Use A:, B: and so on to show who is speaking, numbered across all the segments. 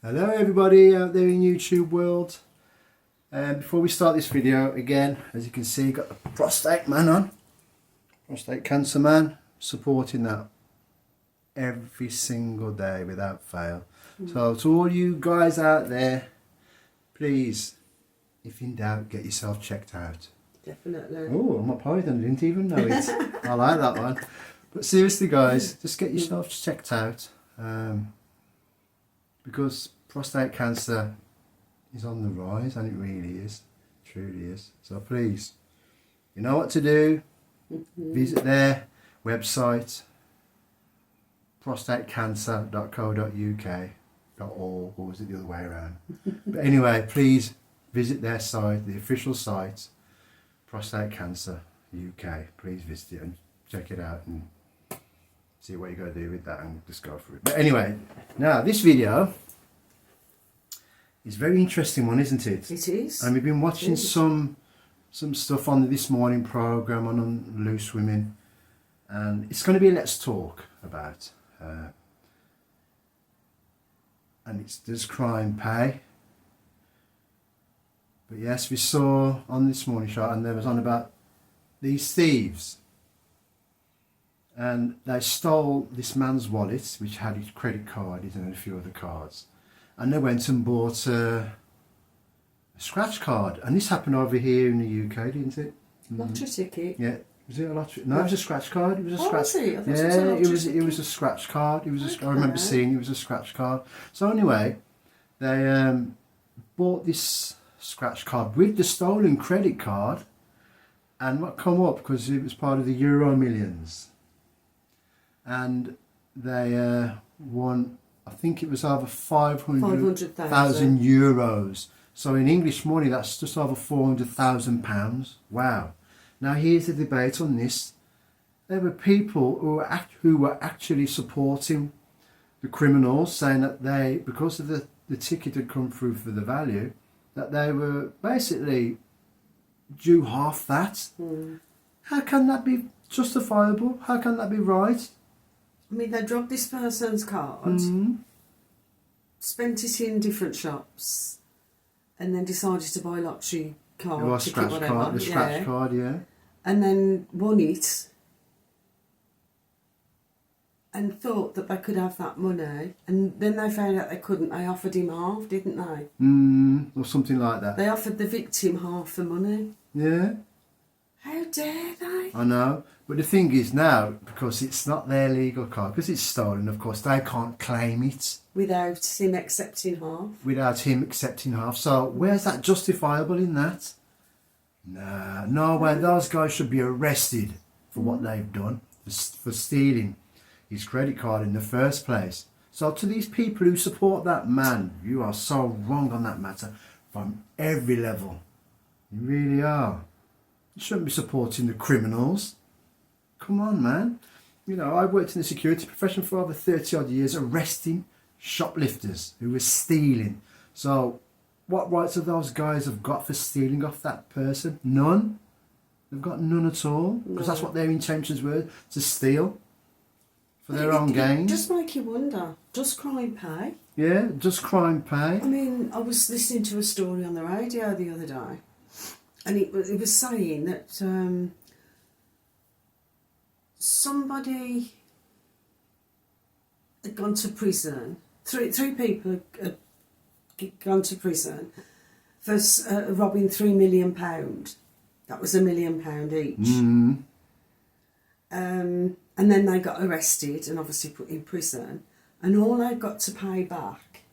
A: Hello everybody out there in YouTube world. Before we start this video, again, as you can see, got the prostate man on. Prostate cancer man, supporting that every single day without fail. So to all you guys out there, please, if in doubt, get yourself checked out.
B: Definitely.
A: Oh, I'm a Python, didn't even know it. I like that one. But seriously guys, just get yourself checked out. Because prostate cancer is on the rise, and it really is, truly is. So please, you know what to do. Visit their website, prostatecancer.co.uk.org, or was it the other way around? But anyway, please visit their site, the official site, Prostate Cancer UK. Please visit it and check it out and see what you're going to do with that and just go for it. But anyway, now this video is a very interesting one, isn't it?
B: It is.
A: And we've been watching some stuff on the This Morning programme on Loose Women, and it's going to be Let's Talk about, and it's Does Crime Pay? But yes, we saw on This Morning show, and there was on about these thieves, and they stole this man's wallet, which had his credit card and a few other cards, and they went and bought a scratch card. And this happened over here in the UK, didn't it?
B: Lottery ticket.
A: Yeah. Was it a lottery? No, it was a scratch card. It was a scratch.
B: Was it? I thought it was a
A: Yeah,
B: lottery
A: it was a scratch card. It was
B: Okay.
A: I remember seeing it was a scratch card. So anyway, they bought this scratch card with the stolen credit card, and what come up, because it was part of the Euro Millions, and they won, I think it was over 500,000 euros. So in English money, that's just over £400,000. Wow. Now here's the debate on this. There were people who were actually supporting the criminals, saying that they, because of the ticket had come through for the value, that they were basically due half that. How can that be justifiable? How can that be right?
B: I mean, they dropped this person's card, spent it in different shops, and then decided to buy a lottery card,
A: Or a
B: ticket,
A: scratch
B: whatever.
A: card, the scratch card, yeah.
B: And then won it, and thought that they could have that money, and then they found out they couldn't. They offered him half, didn't they?
A: Or something like that.
B: They offered the victim half the money.
A: Yeah.
B: How dare they?
A: I know, but the thing is now, because it's not their legal card, because it's stolen, of course, they can't claim it
B: Without him accepting half.
A: without him accepting half. So where's that justifiable in that? Nah, no way. Those guys should be arrested for what they've done, for stealing his credit card in the first place. So to these people who support that man, you are so wrong on that matter from every level. You really are. You shouldn't be supporting the criminals. Come on, man. You know, I worked in the security profession for over 30 odd years, arresting shoplifters who were stealing. So what rights have those guys have got for stealing off that person? None. They've got none at all, because that's what their intentions were, to steal for their own gain.
B: Just make you wonder, does crime pay?
A: Yeah, does crime pay?
B: I mean, I was listening to a story on the radio the other day, and it was saying that somebody had gone to prison. Three people had gone to prison for robbing £3 million. That was £1 million each. And then they got arrested and obviously put in prison, and all they got to pay back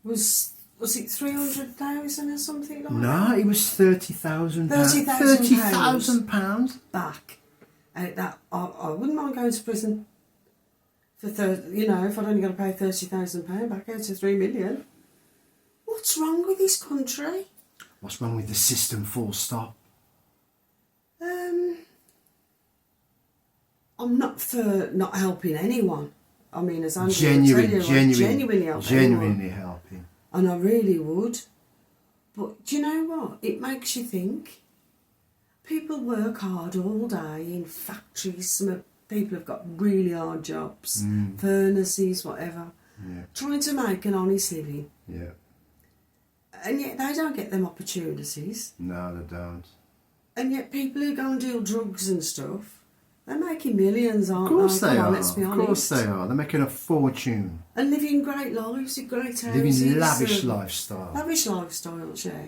B: was it 300,000 or something like that?
A: No, it was £30,000.
B: £30,000 back. That I wouldn't mind going to prison for if I'd only got to pay £30,000 back out of 3 million. What's wrong with this country?
A: What's wrong with the system, full stop?
B: I'm not for not helping anyone. I mean, as Andrew
A: Genuinely
B: genuinely
A: helping.
B: And I really would. But do you know what? It makes you think. People work hard all day in factories. Some people have got really hard jobs, furnaces, whatever.
A: Yeah.
B: trying to make an honest living,
A: Yeah.
B: and yet they don't get them opportunities.
A: No, they don't.
B: And yet people who go and deal drugs and stuff, they're making millions,
A: Of
B: aren't
A: course
B: they?
A: they
B: Come on,
A: are.
B: let's be
A: Of
B: honest.
A: course they are. They're making a fortune.
B: And living great lives with great houses.
A: Living lavish
B: and
A: lifestyle.
B: Lavish lifestyles, yeah.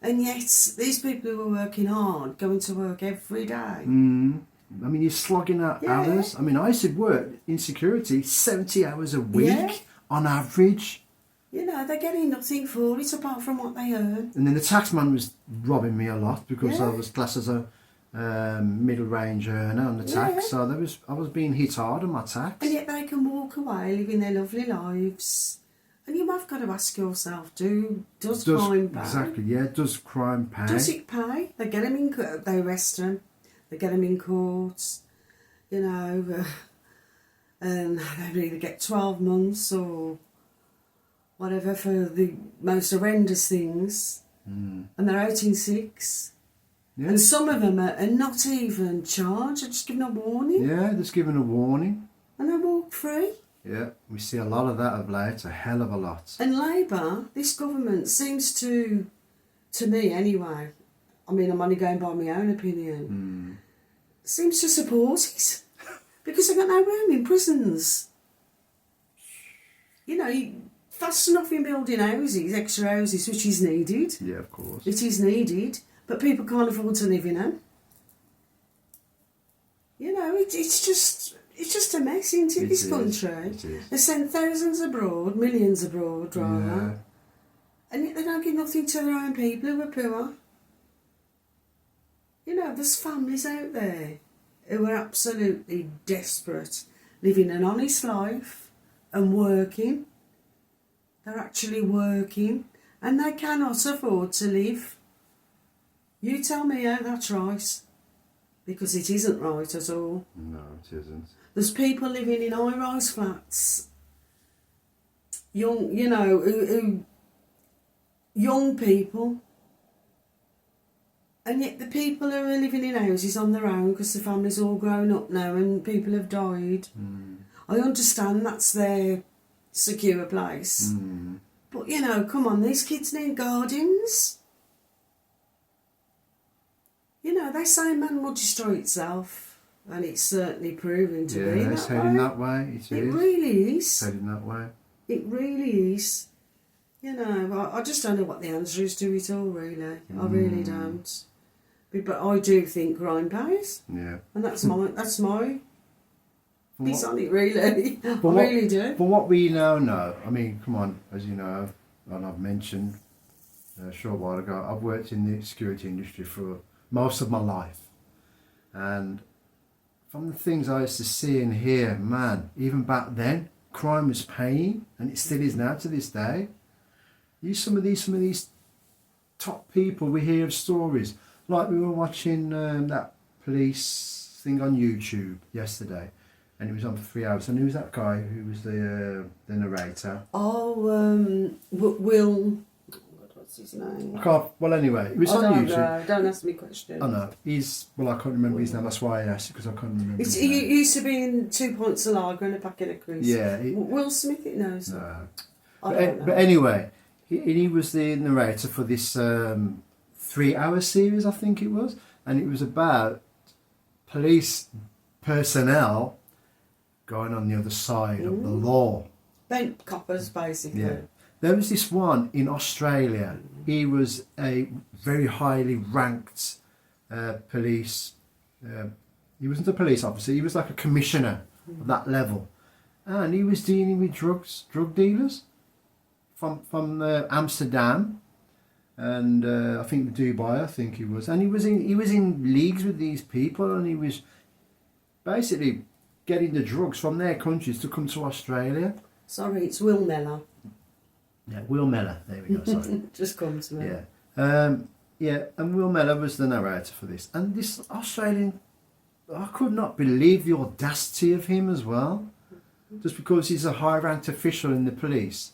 B: And yet these people who are working hard, going to work every day.
A: Mm. I mean, you're slogging out
B: Yeah.
A: hours. I mean, I used to work in security 70 hours a week
B: Yeah.
A: on average.
B: You know, they're getting nothing for it apart from what they earn.
A: And then the taxman was robbing me a lot because I
B: Yeah.
A: was classed as a middle range earner on the tax.
B: Yeah.
A: So I was being hit hard on my tax.
B: And yet they can walk away living their lovely lives. And you have got to ask yourself, does crime pay?
A: Exactly, yeah. Does crime pay?
B: Does it pay? They get them in court, they arrest them, they get them in courts, you know, and they either get 12 months or whatever for the most horrendous things, and they're out in 6.
A: Yeah.
B: And some of them are not even charged, they're just given a warning,
A: Yeah, just given a warning.
B: and they walk free.
A: Yeah, we see a lot of that of late, a hell of a lot.
B: And Labour, this government seems to me anyway, I mean, I'm only going by my own opinion, seems to support it. Because they've got no room in prisons. You know, fast enough in building houses, extra houses, which is needed.
A: Yeah, of course.
B: It is needed, but people can't afford to live in them. You know, it's just a mess, isn't it, this country?
A: It is.
B: They send thousands abroad, millions abroad, rather.
A: Yeah.
B: And yet they don't give nothing to their own people who are poor. You know, there's families out there who are absolutely desperate, living an honest life and working. They're actually working and they cannot afford to live. You tell me how that's right. Because it isn't right at all.
A: No, it isn't.
B: There's people living in high-rise flats, young, you know, who young people, and yet the people who are living in houses on their own because the family's all grown up now and people have died. I understand that's their secure place, but you know, come on, these kids need guardians. You know, they say man will destroy itself, and it's certainly proven to be
A: Yeah, it's
B: that
A: heading
B: way.
A: that way. It
B: It
A: is.
B: really is.
A: It's heading that way.
B: It really is. You know, I just don't know what the answer is to it all, really. I really don't. But I do think crime pays,
A: Yeah.
B: and that's my piece
A: what-
B: on it, really. I
A: what-
B: really do.
A: But what we now know, I mean, come on, as you know, and I've mentioned a short while ago, I've worked in the security industry for most of my life. And from the things I used to see and hear, man, even back then, crime was paying, and it still is now to this day. Some of these top people, we hear of stories. Like we were watching that police thing on YouTube yesterday, and it was on for 3 hours. And who was that guy who was the narrator?
B: Oh, Will. What's his name?
A: I can't. Well, anyway, it was on
B: don't
A: YouTube.
B: know. Don't ask me questions.
A: I know. I can't remember his name. That's why I asked, because I can't remember his
B: He
A: name.
B: used to be in 2 Points of Lager and a packet of crisps.
A: Yeah.
B: Will Smith, it knows.
A: No.
B: I
A: But,
B: don't know.
A: but anyway, he was the narrator for this 3-hour series, I think it was. And it was about police personnel going on the other side of the law.
B: Bent coppers, basically.
A: Yeah. There was this one in Australia. He was a very highly ranked police. He wasn't a police officer. He was like a commissioner of that level, and he was dealing with drug dealers from Amsterdam, and I think Dubai. I think he was, and he was in leagues with these people, and he was basically getting the drugs from their countries to come to Australia.
B: Sorry, it's Will Mellor.
A: Yeah, Will Mellor. There we go. Sorry.
B: Just come to me.
A: Yeah, and Will Mellor was the narrator for this. And this Australian, I could not believe the audacity of him as well. Just because he's a high-ranked official in the police.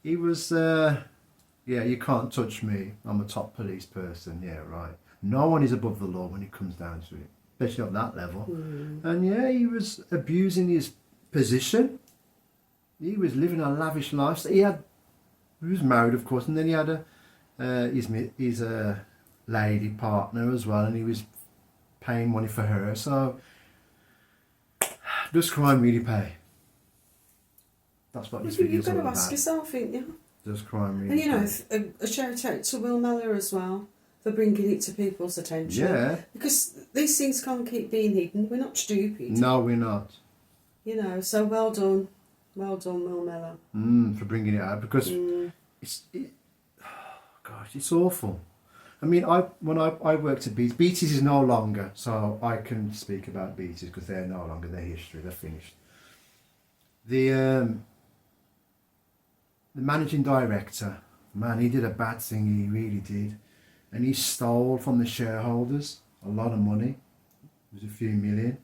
A: He was, you can't touch me. I'm a top police person. Yeah, right. No one is above the law when it comes down to it, especially on that level. And yeah, he was abusing his position. he was living a lavish lifestyle. He was married, of course, and then he had his lady partner as well, and he was paying money for her. So, does crime really pay? That's what this video
B: You've
A: is
B: got
A: all
B: to
A: about.
B: ask yourself, ain't you?
A: Does crime really
B: And you know,
A: pay?
B: a shout out to Will Mellor as well for bringing it to people's attention.
A: Yeah.
B: Because these things can't keep being hidden. We're not stupid.
A: No, we're not.
B: You know, so well done, Will Mellor.
A: For bringing it out, because gosh, it's awful. I mean, when I worked at Beatties, Beatties is no longer, so I can speak about Beatties because they're no longer, their history, they're finished. The managing director, man, he did a bad thing, he really did. And he stole from the shareholders a lot of money. It was a few million.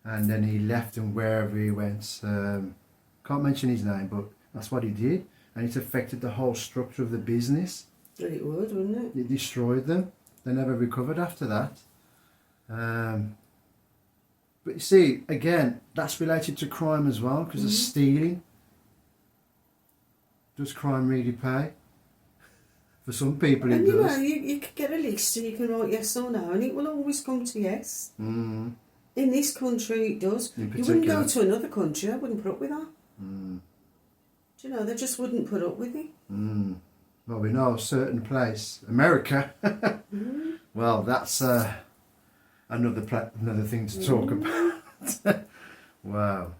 A: And then he left, and wherever he went, can't mention his name, but that's what he did. And it affected the whole structure of the business.
B: Well, it would, wouldn't it?
A: It destroyed them. They never recovered after that. But you see, again, that's related to crime as well, because of stealing. Does crime really pay? For some people, it
B: And you
A: does.
B: know, you could get a list and you can write yes or no, and it will always come to yes.
A: Mm.
B: In this country, it does.
A: In
B: You wouldn't go
A: particular.
B: to another country, I wouldn't put up with that.
A: Mm.
B: Do you know, they just wouldn't put up with it.
A: Mm. Well, we know a certain place, America. Well, that's another thing to talk about. Wow.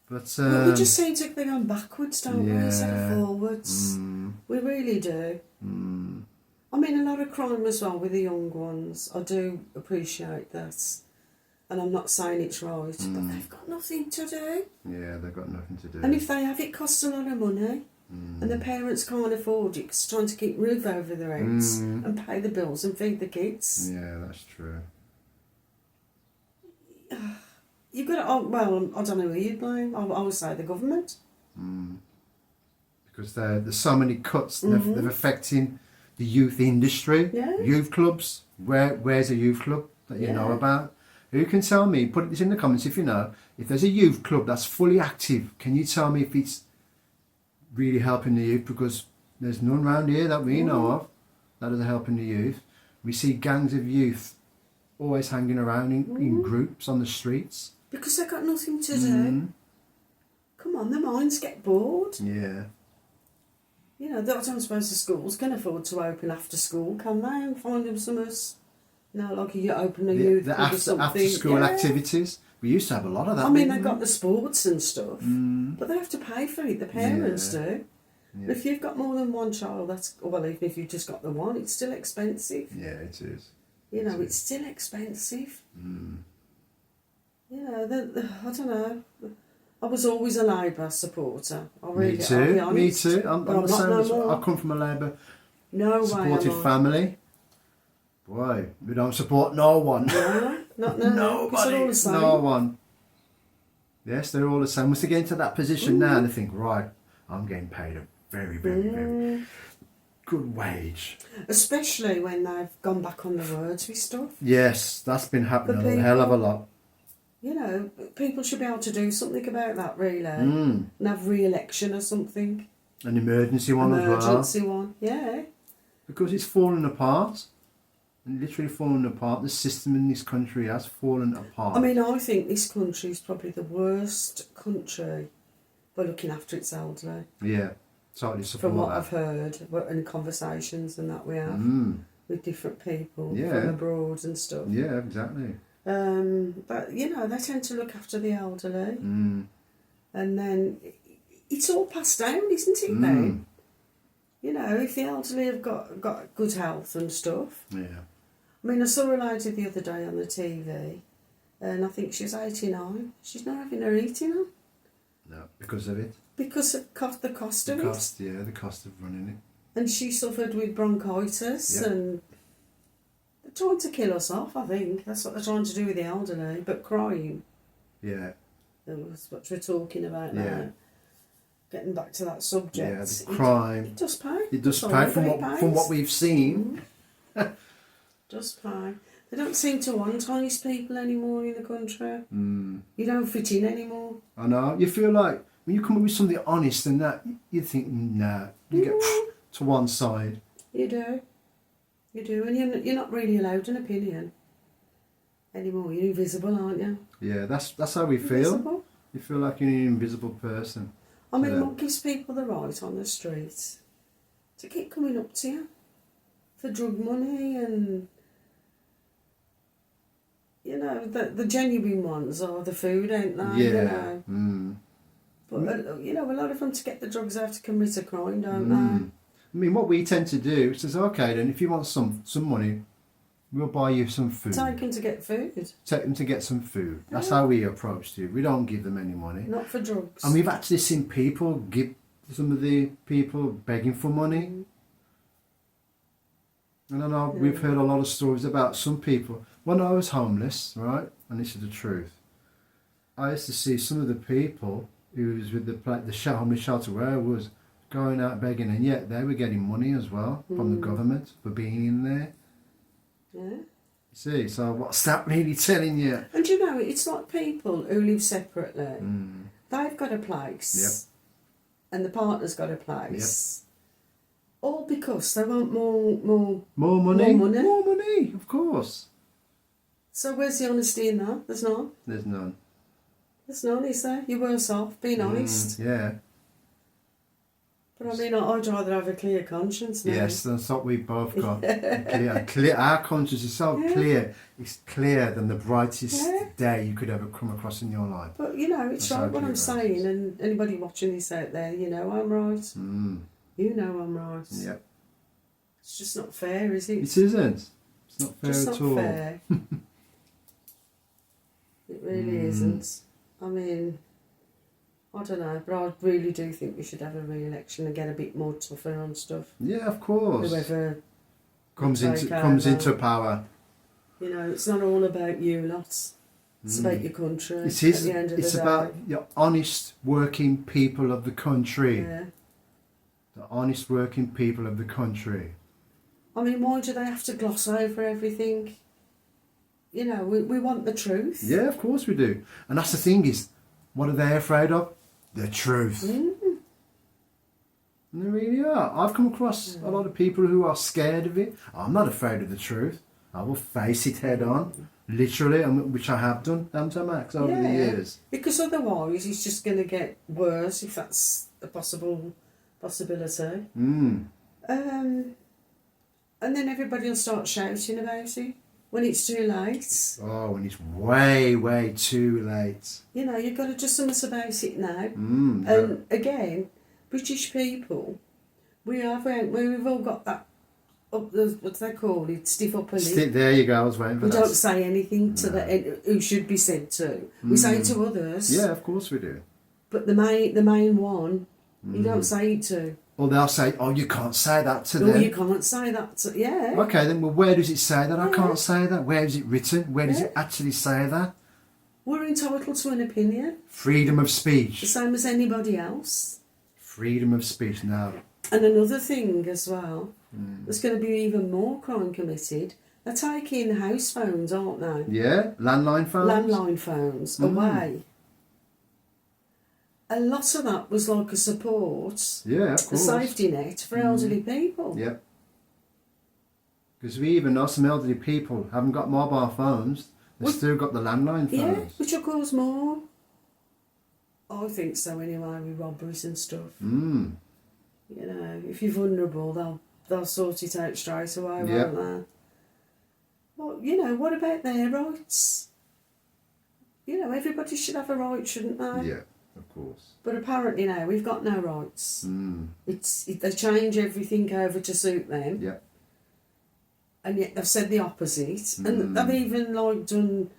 A: But
B: Well, we just seem to be going backwards, don't we, instead
A: yeah.
B: of forwards. We really do. I mean, a lot of crime as well with the young ones. I do appreciate that. And I'm not saying it's right, but they've got nothing to do.
A: Yeah, they've got nothing to do.
B: And if they have, it costs a lot of money. And the parents can't afford it 'cause trying to keep roof over their heads and pay the bills and feed the kids.
A: Yeah, that's true.
B: You've got to, oh, well, I don't know who you'd blame. I would say the government.
A: Because there's so many cuts they're affecting the youth industry,
B: Yeah.
A: youth clubs. Where's a youth club that you know
B: Yeah.
A: about? Who can tell me? Put this in the comments if you know. If there's a youth club that's fully active, can you tell me if it's really helping the youth? Because there's none around here that we know of that are helping the youth. We see gangs of youth always hanging around in groups on the streets.
B: Because they've got nothing to do. Come on, their minds get bored.
A: Yeah.
B: You know, I don't suppose the schools can afford to open after school, can they? And find them some, like you open a youth
A: The
B: club or something.
A: after school
B: Yeah.
A: activities. We used to have a lot of that.
B: I mean,
A: didn't
B: they've
A: we?
B: got the sports and stuff, but they have to pay for it. The parents do.
A: Yeah.
B: If you've got more than one child, well, even if you've just got the one, it's still expensive.
A: Yeah, it is.
B: You know, it's still expensive. You know, I don't know. I was always a Labour supporter. I'll be
A: Me too.
B: honest.
A: Me too. I'm
B: But
A: the
B: not
A: same.
B: no
A: as-
B: more.
A: I come from a Labour
B: No way.
A: supported
B: am I.
A: family. Boy, we don't support no one.
B: No, not no. Because they're all the same.
A: No one. Yes, they're all the same. Once they get into that position now, they think, right, I'm getting paid a very, very, very good wage.
B: Especially when they've gone back on the words with stuff.
A: Yes, that's been happening
B: For
A: a hell of a lot.
B: You know, people should be able to do something about that, really. And have re-election or something.
A: An emergency one as well.
B: Emergency one, yeah.
A: Because it's fallen apart. And literally fallen apart. The system in this country has fallen apart.
B: I mean, I think this country is probably the worst country for looking after its elderly.
A: Yeah, totally support
B: From what
A: that.
B: I've heard in conversations and that we have with different people
A: Yeah.
B: from abroad and stuff.
A: Yeah, exactly.
B: But, you know, they tend to look after the elderly. And then it's all passed down, isn't it, then? You know, if the elderly have got good health and stuff.
A: Yeah.
B: I mean, I saw a lady the other day on the TV, and I think she's 89. She's not having her eating on
A: No, because of it.
B: because of the cost of
A: The
B: it.
A: cost, yeah, the cost of running it.
B: And she suffered with bronchitis,
A: Yeah.
B: and they're trying to kill us off, I think. That's what they're trying to do with the elderly. But crime,
A: Yeah,
B: that's what we're talking about
A: Yeah.
B: now. Getting back to that subject.
A: yeah, the crime.
B: It does pay.
A: It does
B: That's
A: pay
B: all
A: from
B: it
A: what
B: pays.
A: we've seen.
B: Does pay. They don't seem to want honest people anymore in the country. You don't fit in anymore.
A: I know. You feel like when you come up with something honest and that, you think, nah, you get to one side.
B: You do. You do. And you're not really allowed an opinion anymore. You're invisible, aren't you?
A: Yeah, that's how we feel.
B: Invisible.
A: You feel like you're an invisible person.
B: I mean,
A: Yeah.
B: what gives people the right on the street to keep coming up to you for drug money and, you know, the genuine ones are the food, ain't they? You
A: Yeah.
B: know?
A: Mm.
B: But, you know, a lot of them to get the drugs have to commit a crime, don't
A: Mm. I mean, what we tend to do is, okay, then if you want some money, we'll buy you some
B: they?
A: food.
B: Take them to get food,
A: Take them to get some food. That's
B: Yeah.
A: how we approached it. We don't give them any money.
B: not for drugs.
A: And we've actually seen people give some of the people begging for money.
B: Mm.
A: And I know we've heard a lot of stories about some people. When I was homeless, right, and this is the truth, I used to see some of the people who was with the homeless shelter where I was going out begging, and yet they were getting money as well from the government for being in there.
B: Yeah.
A: You see, so what's that really telling you?
B: And you know, it's like people who live separately.
A: Mm.
B: They've got a place.
A: Yep.
B: And the partner's got a place. All because they want more.
A: More money?
B: More money.
A: More money, of course.
B: So where's the honesty in that? There's none.
A: There's none.
B: There's none, is there? You're worse off being honest.
A: Yeah.
B: But I mean, I'd rather have a clear conscience now.
A: Yes, that's what we both got. Clear. Our conscience is so clear. It's clearer than the brightest day you could ever come across in your life.
B: But you know, it's
A: That's
B: right
A: how
B: what
A: clear
B: I'm
A: it
B: saying,
A: is.
B: and anybody watching this out there, you know I'm right.
A: Mm.
B: You know I'm right.
A: Yep.
B: It's just not fair, is it?
A: It isn't. It's not fair
B: just
A: at
B: not
A: all.
B: fair. It really isn't. I mean, I don't know, but I really do think we should have a re-election and get a bit more tougher on stuff.
A: Yeah, of course.
B: Whoever
A: comes
B: take
A: into
B: over.
A: power.
B: You know, it's not all about you lots. It's about your country.
A: It is.
B: At the end of
A: It's
B: the
A: about
B: day.
A: your honest working people of the country.
B: Yeah.
A: The honest working people of the country.
B: I mean, why do they have to gloss over everything? You know, we want the truth.
A: Yeah, of course we do. And that's the thing is, what are they afraid of? The truth.
B: Mm.
A: And they really are. I've come across a lot of people who are scared of it. I'm not afraid of the truth. I will face it head on, literally, and which I have done, haven't I, Max, over the years.
B: Because otherwise it's just going to get worse, if that's a possibility.
A: Mm.
B: And then everybody will start shouting about it when it's too late.
A: Oh, and it's way, way too late.
B: You know, you've got to do something about it now.
A: Mm.
B: And again, British people, we've all got that, what do they call it, stiff upper lip.
A: There you go, I was waiting for
B: We
A: that.
B: don't say anything to who should be said to. We say it to others.
A: Yeah, of course we do.
B: But the main one, you don't say it to.
A: Or they'll say, oh, you can't say that to
B: No,
A: them.
B: you can't say that to. Yeah.
A: Okay, then, well, where does it say that? I can't say that. Where is it written? Where does
B: Yeah.
A: it actually say that?
B: We're entitled to an opinion,
A: Freedom of
B: the
A: speech.
B: same as anybody else.
A: Freedom of speech. Now,
B: And another thing as well, there's going to be even more crime committed. They're taking house phones, aren't they?
A: yeah, landline phones.
B: Landline phones away. A lot of that was like a support,
A: Yeah, of
B: a
A: course.
B: safety net for elderly people.
A: Yeah. Because we even know some elderly people haven't got mobile phones. They've still got the landline
B: Yeah,
A: phones.
B: which will cause more. I think so anyway, with robberies and stuff.
A: Mm.
B: You know, if you're vulnerable, they'll sort it out straight away,
A: Yeah.
B: won't they? Well, you know, what about their rights? You know, everybody should have a right, shouldn't they?
A: Yeah, of course.
B: But apparently now we've got no rights.
A: Mm.
B: They change everything over to suit them,
A: Yeah.
B: and yet they've said the opposite. And they've even like done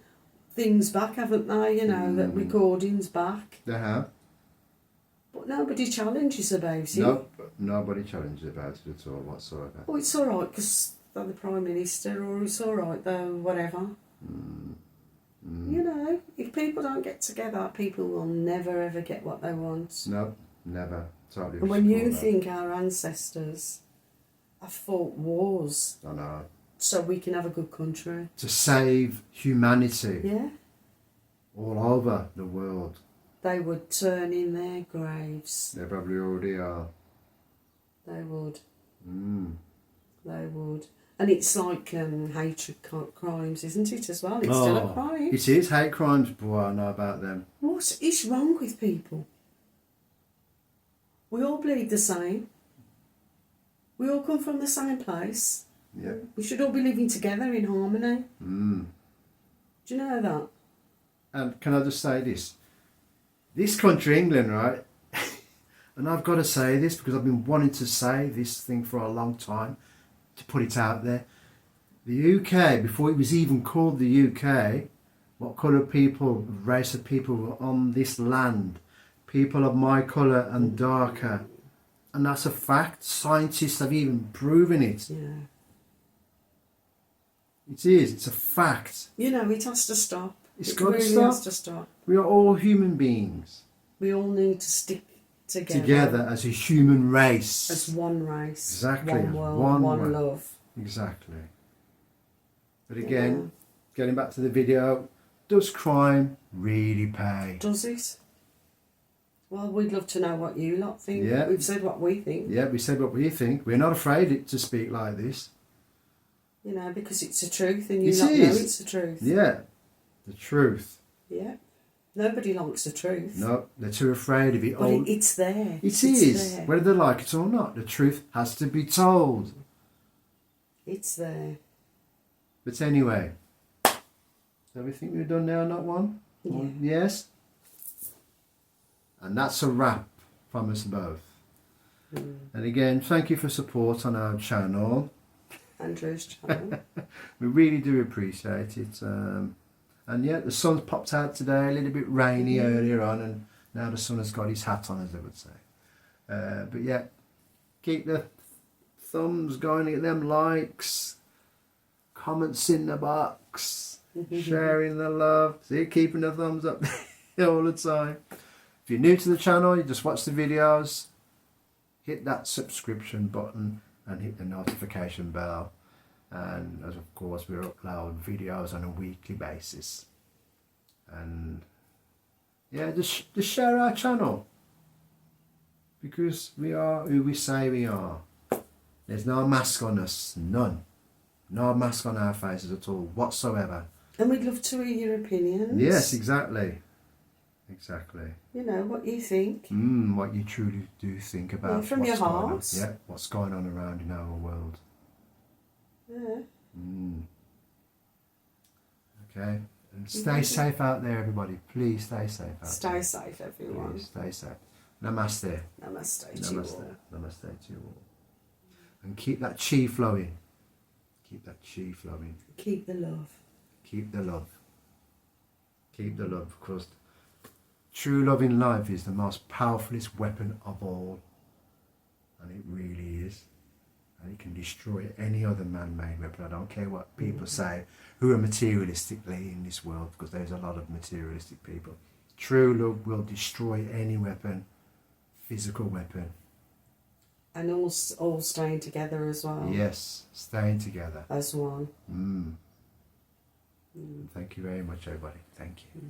B: things back, haven't they? You know, that recordings back.
A: They have.
B: But nobody challenges about it.
A: No, nobody challenges about it at all whatsoever.
B: Oh, it's all right because they're the Prime Minister, or it's all right though, whatever. You know, if people don't get together, people will never ever get what they want.
A: No, never. Totally.
B: And when you
A: support that.
B: think our ancestors have fought wars
A: I know.
B: so we can have a good country,
A: To save humanity
B: yeah,
A: all over the world.
B: they would turn in their graves.
A: They probably already are.
B: They would.
A: Mm.
B: They would. And it's like hatred crimes, isn't it, as well? It's still a crime.
A: It is hate crimes, boy, I know about them.
B: What is wrong with people? We all bleed the same. We all come from the same place.
A: Yeah.
B: We should all be living together in harmony.
A: Mm.
B: Do you know that?
A: And can I just say this? This country, England, right? And I've got to say this because I've been wanting to say this thing for a long time, to put it out there. The UK, before it was even called the UK, what colour people, race of people were on this land? People of my colour and darker. And that's a fact. Scientists have even proven it.
B: Yeah.
A: It is. It's a fact.
B: You know, it has to stop.
A: It's
B: It
A: got to
B: really
A: stop.
B: has to stop.
A: We are all human beings.
B: We all need to stick together.
A: Together as a human race.
B: As one race.
A: Exactly,
B: One
A: as
B: world,
A: one
B: one
A: world.
B: love.
A: Exactly. But again, getting back to the video, does crime really pay?
B: Does it? Well, we'd love to know what you lot think.
A: Yeah.
B: We've said what we think.
A: Yeah, we said what we think. We're not afraid to speak like this.
B: You know, because it's the truth and you
A: It
B: lot know
A: is.
B: it's the truth.
A: Yeah, the truth.
B: Yeah. Nobody likes the truth.
A: No, they're too afraid of it.
B: But it's there.
A: It
B: It's
A: is.
B: there.
A: Whether they like it or not, the truth has to be told.
B: It's there.
A: But anyway, so we think we're done now, not one?
B: Yeah.
A: Yes? And that's a wrap from us both.
B: Mm.
A: And again, thank you for support on our channel.
B: Andrew's channel.
A: We really do appreciate it. And yeah, the sun's popped out today, a little bit rainy earlier on, and now the sun has got his hat on, as they would say. But yeah, keep the thumbs going, get them likes, comments in the box, sharing the love. See, keeping the thumbs up all the time. If you're new to the channel, you just watch the videos, hit that subscription button and hit the notification bell. And as of course, we upload videos on a weekly basis. And yeah, just share our channel, because we are who we say we are. There's no mask on us, none. No mask on our faces at all, whatsoever.
B: And we'd love to hear your opinions.
A: Yes, exactly. Exactly.
B: You know, what you think.
A: What you truly do think about.
B: Yeah, from
A: what's
B: your
A: going on.
B: heart.
A: Yeah, what's going on around in our world.
B: Yeah.
A: Okay. And stay safe out there, everybody. Please stay safe out there.
B: Stay safe, everyone.
A: Please stay safe. Namaste.
B: Namaste to you all.
A: Namaste. Namaste to you all. And keep that chi flowing. Keep that chi flowing.
B: Keep the love.
A: Keep the love. Keep the love, because true love in life is the most powerfulest weapon of all. And it really is. And it can destroy any other man-made weapon. I don't care what people say who are materialistically in this world, because there's a lot of materialistic people. True love will destroy any weapon, physical weapon.
B: And all staying together as well.
A: Yes, staying together.
B: As one.
A: Thank you very much, everybody. Thank you.